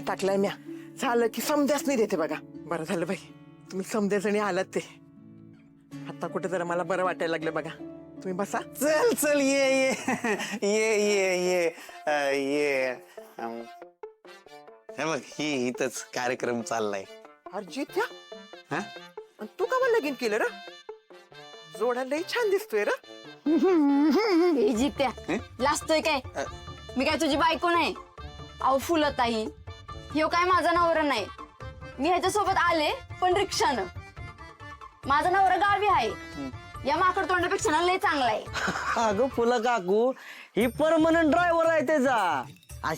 टाकलाय म्या. झालं की समजाच नाही देते बघा. बरं झालं बाई तुम्ही समजायचं आलात ते. आता कुठे जरा मला बरं वाटायला लागलं बघा. तुम्ही बसा. चल चल ये ये ये ये ये ये हे बघ ही इथंच कार्यक्रम चाललाय. अर्जित्या हा तू का मला लगीन केलं र? जोडा लई छान दिसतोय र. जित्या लाजतोय काय? मी काय तुझी बायको नाही. अहो फुलताई ह्यो काय माझा नवरा नाही. मी ह्याच्यासोबत आले पण रिक्षानं. माझा नवरा गावी आहे. या माकड तोंडापेक्षा ना लय चांगला आहे. अगं फुलं काकू ही परमनंट ड्रायव्हर आहे त्याचा.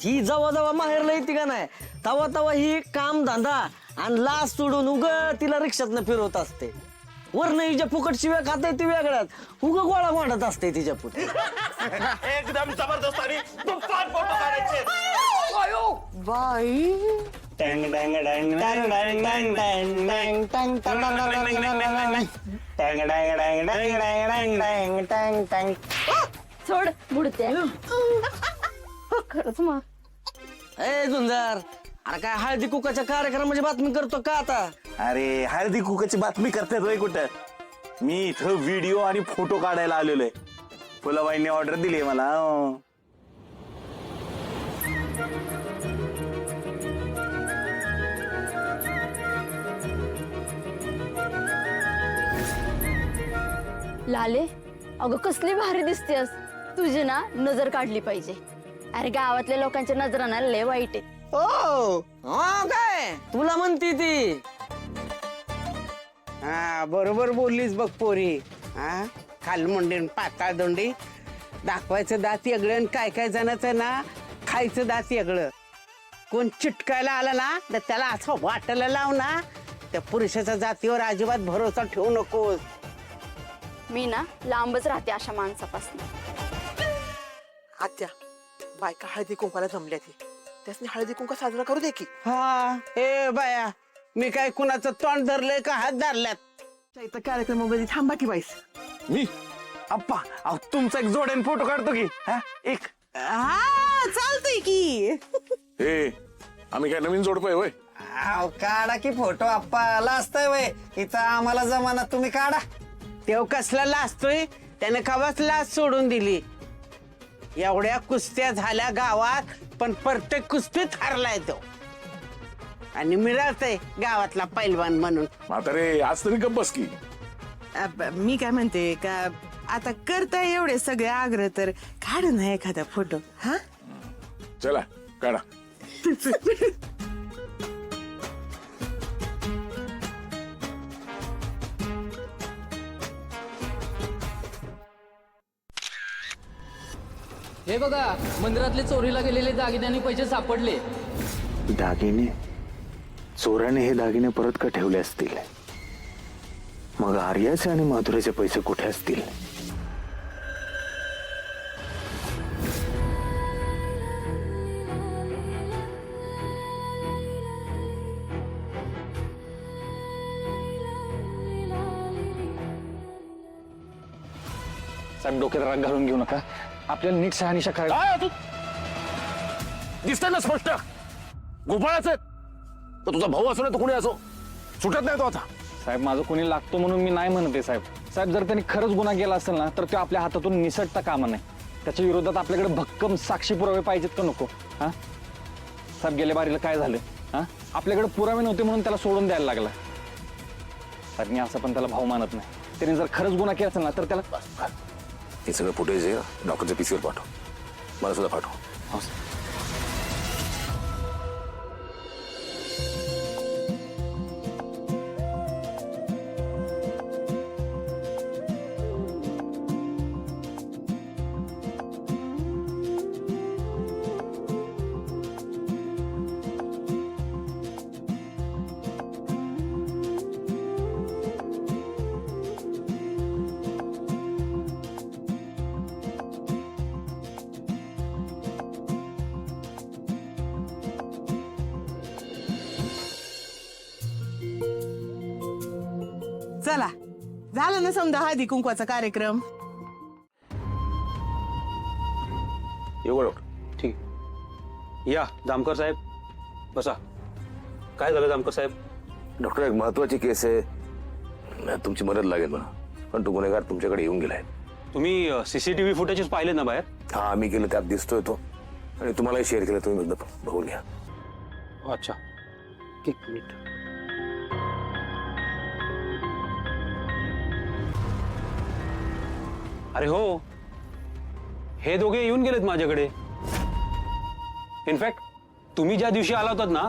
ही जवा जवा माहेरला येते का नाही तवा तवा ही काम धंदा आणि लाच सोडून उग तिला रिक्षातनं फिरवत असते. वरनं हिच्या फुकट शिव्या खात ती वेगळ्यात उग गोळा वाढत असते तिच्या पुढे. एकदम जबरदस्त आणि तुफान फोटो काढायचे. बाई टँग टँग टँग टँग टँग टँग टँग टँग टँग टँग टँग टँग टँग. सोड बुडत्या. खरंच मग ए झुंजार अरे काय हळदी कुकाच्या कार्यक्रमाची बातमी करतो का आता? अरे हळदी कुकाची बातमी करतात होय कुठं. मी इथं व्हिडिओ आणि फोटो काढायला आलेलो आहे. फुलाबाईंनी ऑर्डर दिली मला. लाले अगं कसली भारी दिसतेस. तुझी ना नजर काढली पाहिजे. अरे गावातल्या लोकांच्या नजरांना लय वाईट आहे. ओ काय तुला म्हणती ती? हा बरोबर बोललीस बघ पोरी. हा खालमुंडी पाताळ दोंडी दाखवायचं दात वेगळं आणि काय काय जणांचं ना खायचं दात वेगळं. कोण चिटकायला आला ना तर त्याला असं वाटायला लाव ना. त्या पुरुषाच्या जातीवर अजिबात भरोसा ठेवू नकोस. मी ना लांबच राहते अशा माणसापासून. आत्या बायका हळदी कुंकाला जमल्या ती. त्यासनी हळदी कुंका साजरा करू दे की. हा ए बाया मी काय कुणाचं तोंड धरलंय का हात धरल्यात? इथं कार्यक्रमामध्ये थांबा की बाईस. मी अप्पा अहो तुमचा एक जोड्याने फोटो काढतो की. हा एक हा चालतंय की. ए आम्ही काय नवीन जोडपोय होय? अहो, काढा की फोटो आप्पा लाजतोय वय इथं आम्हाला जमाना तुम्ही काढा. तेव कसला लाजतोय त्याने कवाच लाज सोडून दिली. एवढ्या कुस्त्या झाल्या गावात पण प्रत्येक कुस्तीत हरलाय तो आणि मिळतय गावातला पैलवान म्हणून. म्हातारे आज तरी गप्प बस की. मी काय म्हणते का आता करताय एवढे सगळे आग्रह तर काढ ना एखादा फोटो. हा चला काढा. हे बघा मंदिरातले चोरीला गेलेले दागिने आणि पैसे सापडले. दागिने चोराने हे दागिने परत का ठेवले असतील? मग आर्याचे आणि माधुरीचे पैसे कुठे असतील? साहेब डोक्यात राग घालून घेऊ नका. आपल्याला नीट शहानिशा करायला. दिसतंय ना स्पष्ट गोपाळाचं. तर तुझा भाऊ असो ना तो कोणी असो सुटत नाही तो आता. साहेब माझं कोणी लागतो म्हणून मी नाही म्हणते साहेब. साहेब जर त्यांनी खरंच गुन्हा केला असेल ना तर तो आपल्या हातातून निसटता कामा नाही. त्याच्या विरोधात आपल्याकडे भक्कम साक्षी पुरावे पाहिजेत का नको? हा साहेब गेल्या बारीला काय झालं? हा आपल्याकडे पुरावे नव्हते म्हणून त्याला सोडून द्यायला लागला. साहेब मी असं पण त्याला भाऊ मानत नाही. त्याने जर खरंच गुन्हा केला असेल ना तर त्याला हे सगळं फुटेज आहे डॉक्टरच्या पीसीवर पाठव. मला सुद्धा पाठव. हो साहेब. चला झालं ना समजा हळदी कुंकवाचा कार्यक्रम. येऊ डॉक्टर. ठीक या जामकर साहेब. बसा. काय झालं जामकर साहेब? डॉक्टर, एक महत्वाची केस आहे, तुमची मदत लागेल मला. पण तो गुन्हेगार तुमच्याकडे येऊन गेलाय. तुम्ही सीसीटीव्ही फुटेजेस पाहिले ना बाहेर? हा, मी केलं, त्यात दिसतोय तो, आणि तुम्हालाही शेअर केलं, तुम्ही एकदा बघून घ्या. अच्छा, एक मिनिट. अरे हो, हे दोघे येऊन गेलेत माझ्याकडे. इनफॅक्ट तुम्ही ज्या दिवशी आला होतात ना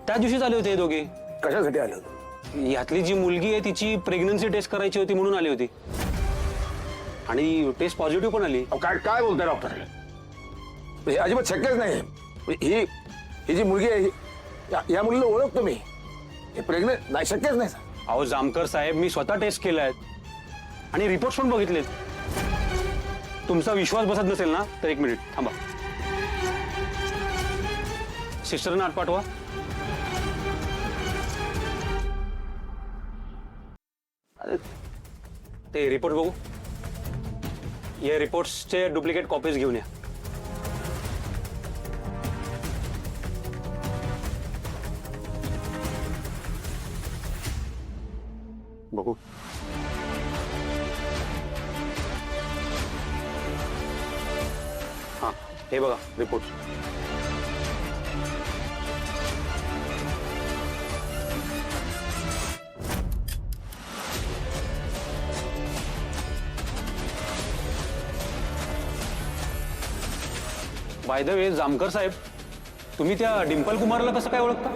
त्या दिवशीच आले होते हे दोघे. कशासाठी आले होते? यातली जी मुलगी आहे तिची प्रेग्नन्सी टेस्ट करायची होती म्हणून आली होती, आणि टेस्ट पॉझिटिव्ह पण आली. काय काय बोलताय डॉक्टर? हे अजिबात शक्यच नाही. ही ही जी मुलगी आहे, या मुलीला ओळखतो मी. हे प्रेग्नेंट नाही, शक्यच नाही. अहो जामकर साहेब, मी स्वतः टेस्ट केलाय आणि रिपोर्ट पण बघितलेत. तुमचा विश्वास बसत नसेल ना तर एक मिनिट थांबा. सिस्टरना आत पाठवा. ते रिपोर्ट बघू. या रिपोर्ट्सचे डुप्लिकेट कॉपीज घेऊन या. बघू. हा, हे बघा report. By the way Jamkar साहेब, तुम्ही त्या डिंपल कुमारला कसं काय ओळखता?